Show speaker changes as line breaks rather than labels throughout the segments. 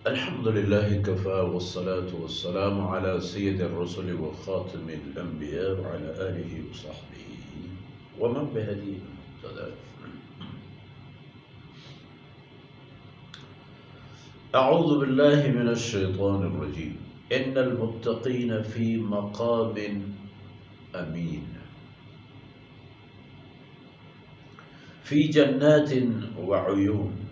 الحمد لله كفى والصلاة والسلام على سيد الرسل وخاتم الأنبياء وعلى آله وصحبه ومن بهديه مهتدى. أعوذ بالله من الشيطان الرجيم. إن المتقين في مقام أمين في جنات وعيون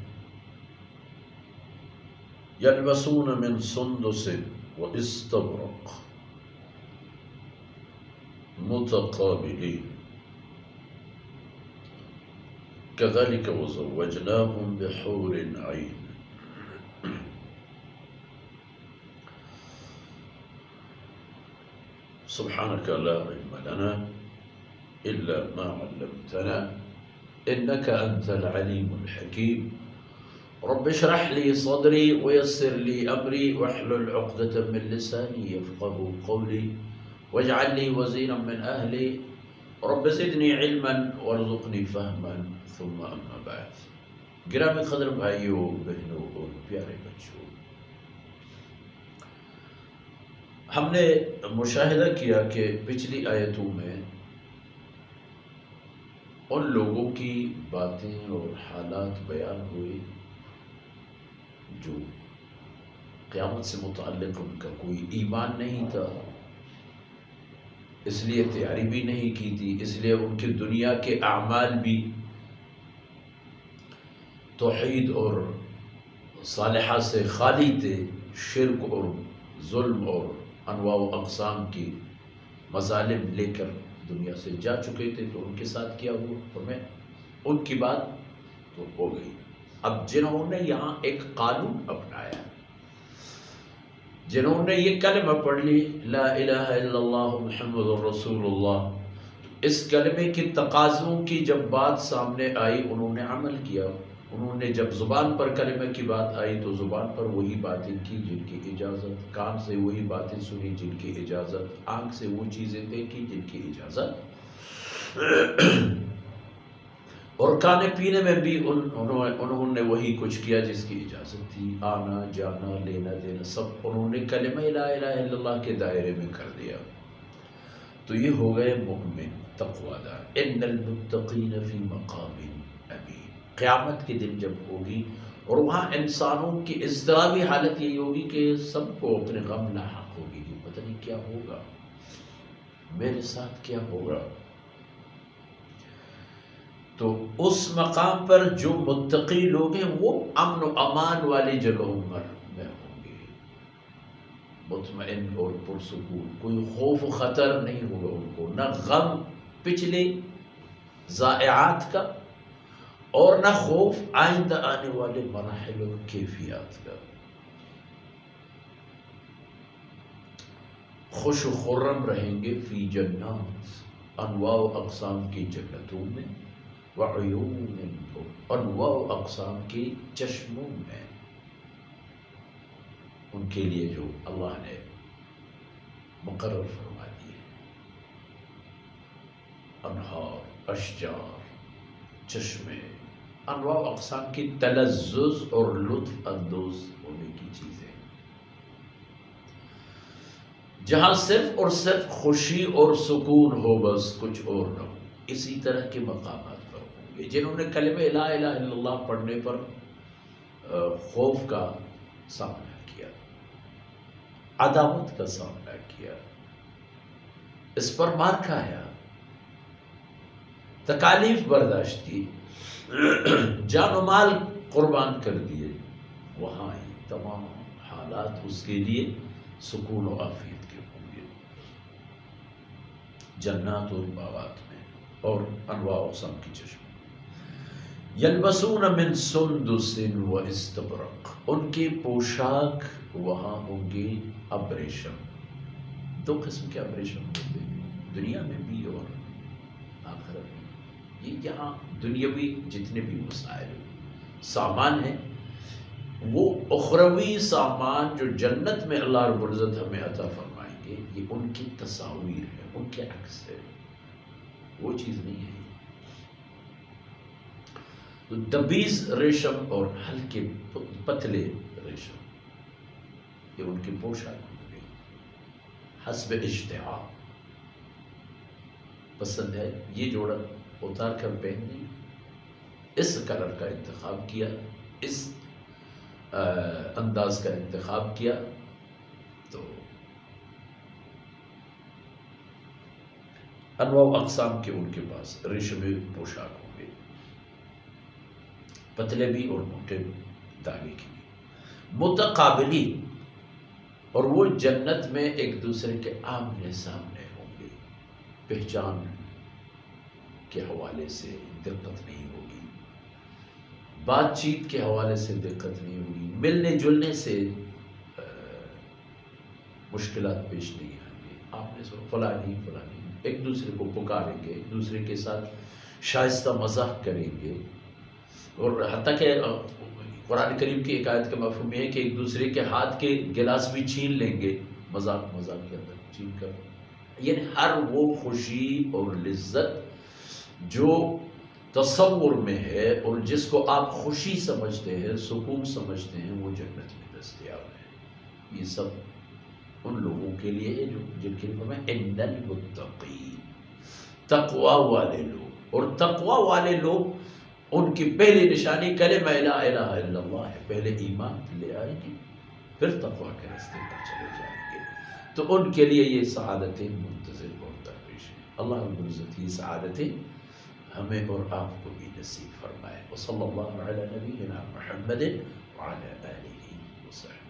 يلبسون من سندس واستبرق متقابلين كذلك وزوجناهم بحور عين. سبحانك لا علم لنا إلا ما علمتنا إنك أنت العليم الحكيم. رب اشرح لي صدري ويسر لي أمري واحلل عقدة من لساني يفقه قولي واجعل لي وزيرا من أهلي رب زدني علما وارزقني فهما ثم أما بعد. گرامی قدر بھائیوں بہنوں اور پیارے بچوں، ہم نے مشاہدہ کیا کہ پچھلی آیتوں میں ان لوگوں کی باتیں اور حالات بیان ہوئی جو قیامت سے متعلق ان کا کوئی ایمان نہیں تھا، اس لیے تیاری بھی نہیں کی تھی، اس لیے ان کے دنیا کے اعمال بھی توحید اور صالحہ سے خالی تھے، شرک اور ظلم اور انواع و اقسام کی مظالم لے کر دنیا سے جا چکے تھے۔ تو ان کے ساتھ کیا ہوا؟ فرمایا ان کی بات تو ہو گئی۔ اب جنہوں نے یہاں ایک قانون اپنایا، جنہوں نے یہ کلمہ پڑھ لی لا الہ الا اللہ محمد رسول اللہ، اس کلمے کی تقاضوں کی جب بات سامنے آئی انہوں نے عمل کیا۔ انہوں نے جب زبان پر کلمہ کی بات آئی تو زبان پر وہی باتیں کی جن کی اجازت، کان سے وہی باتیں سنی جن کی اجازت، آنکھ سے وہ چیزیں دیکھی جن کی اجازت، اور کھانے پینے میں بھی انہوں نے وہی کچھ کیا جس کی اجازت تھی، آنا جانا لینا دینا سب انہوں نے کلمہ لا الہ الا اللہ کے دائرے میں کر دیا۔ تو یہ ہو گئے مؤمن تقوی دار۔ ان المتقین فی مقام امین، قیامت کے دن جب ہوگی اور وہاں انسانوں کی اضطرابی حالت یہی ہوگی کہ سب کو اپنے غم لاحق ہوگی کہ پتہ نہیں کیا ہوگا، میرے ساتھ کیا ہوگا۔ تو اس مقام پر جو متقی لوگ ہیں وہ امن و امان والی جگہوں میں ہوں گے، مطمئن اور پرسکون، کوئی خوف و خطر نہیں ہوگا ان کو، نہ غم پچھلے ضائعات کا اور نہ خوف آئندہ آنے والے مراحل و کیفیات کا۔ خوش و خرم رہیں گے فی جنات، انواع و اقسام کی جنتوں میں، وعیون، انواع و اقسام کے چشموں میں، ان کے لیے جو اللہ نے مقرر فرما دیے، انہار، اشجار، چشمے، انواع و اقسام کی تلذذ اور لطف اندوز ہونے کی چیزیں، جہاں صرف اور صرف خوشی اور سکون ہو، بس کچھ اور نہ ہو۔ اسی طرح کے مقامات پر ہوں گے جنہوں نے کلمہ لا الہ الا اللہ پڑھنے پر خوف کا سامنا کیا، عداوت کا سامنا کیا، اس پر مار کھایا، تکالیف برداشت کی، جان و مال قربان کر دیے، وہاں ہی تمام حالات اس کے لیے سکون و عافیت کے ہوں گے، جنات اور باغات میں اور انواع و اقسام کی چشمے۔ یلبسون من سندس و استبرق، ان کی پوشاک وہاں ہوں گی ابریشم۔ دو قسم کے ابریشم ہوتے ہیں، دنیا میں بھی اور آخرت میں۔ یہ یہاں دنیاوی جتنے بھی وسائل سامان ہیں وہ اخروی سامان جو جنت میں اللہ رب العزت ہمیں عطا فرمائیں گے، یہ ان کی تصاویر ہے، ان کے عکس ہے، وہ چیز نہیں ہے۔ تو دبیز ریشم اور ہلکے پتلے ریشم یہ ان کی پوشاک ہو گئی، حسب اشتہا، پسند ہے یہ جوڑا اتار کر پہن لی، اس کلر کا انتخاب کیا، اس انداز کا انتخاب کیا، تو انواع و اقسام کے ان کے پاس ریشمی پوشاک ہوں گے، پتلے بھی اور موٹے داغے کی بھی، متقابلی، اور وہ جنت میں ایک دوسرے کے آمنے سامنے ہوں گے، پہچان کے حوالے سے دقت نہیں ہوگی، بات چیت کے حوالے سے دقت نہیں ہوگی، ملنے جلنے سے مشکلات پیش نہیں آئیں گے، آپ نے سو فلانی فلانی ایک دوسرے کو پکاریں گے، ایک دوسرے کے ساتھ شائستہ مزاح کریں گے، اور حتیٰ کہ قرآن کریم کی ایک آیت کا مفہوم یہ ہے کہ ایک دوسرے کے ہاتھ کے گلاس بھی چھین لیں گے، مذاق کے اندر چھین کر، یعنی ہر وہ خوشی اور لذت جو تصور میں ہے اور جس کو آپ خوشی سمجھتے ہیں، سکون سمجھتے ہیں، وہ جنت میں دستیاب ہے۔ یہ سب ان لوگوں کے لیے ہے جو جن کے لیے ہمیں ان المتقین، تقوی والے لوگ، اور تقوی والے لوگ ان کی پہلی نشانی کلمہ لا الہ الا اللہ ہے، پہلے ایمان لے آئیں گے پھر تقوی کے راستے پر چلے جائیں گے، تو ان کے لیے یہ سعادتیں منتظر اور درپیش ہیں۔ اللہ رب العزت یہ سعادتیں ہمیں اور آپ کو بھی نصیب فرمائے۔ وصلی اللہ علی نبینا محمد وعلی آلہ وصحبہ۔